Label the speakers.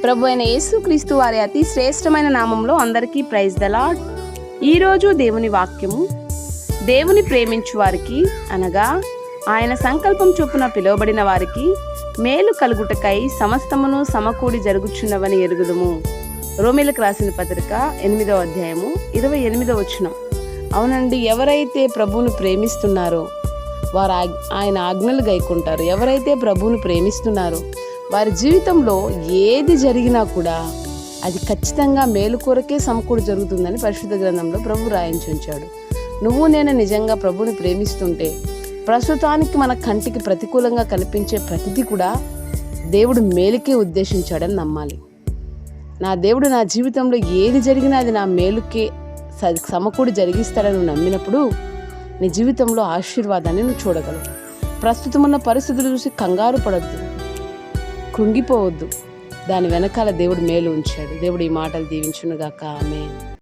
Speaker 1: ప్రభు అయిన యేసుక్రీస్తు వారి అతి శ్రేష్టమైన నామంలో అందరికీ ప్రైజ్ ద లార్డ్. ఈరోజు దేవుని వాక్యము, దేవుని ప్రేమించు వారికి అనగా ఆయన సంకల్పం చొప్పున పిలువబడిన వారికి మేలు కలుగుటకై సమస్తమును సమకూడి జరుగుచున్నవని ఎరుగుదుము. రోమీలకు రాసిన పత్రిక 8వ అధ్యాయము 28వ వచనం. అవునండి, ఎవరైతే ప్రభువును ప్రేమిస్తున్నారో వారు ఆయన ఆజ్ఞలు గైకుంటారు. ఎవరైతే ప్రభువును ప్రేమిస్తున్నారో వారి జీవితంలో ఏది జరిగినా కూడా అది ఖచ్చితంగా మేలు కొరకే సమకూడి జరుగుతుందని పరిశుద్ధ గ్రంథంలో ప్రభు రాయించి ఉంచాడు. నువ్వు నేను నిజంగా ప్రభువుని ప్రేమిస్తుంటే ప్రస్తుతానికి మన కంటికి ప్రతికూలంగా కనిపించే ప్రతిదీ కూడా దేవుడు మేలుకే ఉద్దేశించాడని నమ్మాలి. నా దేవుడు నా జీవితంలో ఏది జరిగినా అది నా మేలుకే సమకూడి జరిగిస్తాడని నువ్వు నమ్మినప్పుడు నీ జీవితంలో ఆశీర్వాదాన్ని నువ్వు చూడగలవు. ప్రస్తుతం ఉన్న పరిస్థితులు చూసి కంగారు పడొద్దు, కృంగిపోవద్దు. దాని వెనకాల దేవుడు మేలు ఉంచాడు. దేవుడు ఈ మాటలు దీవించునుగాక. ఆమేన్.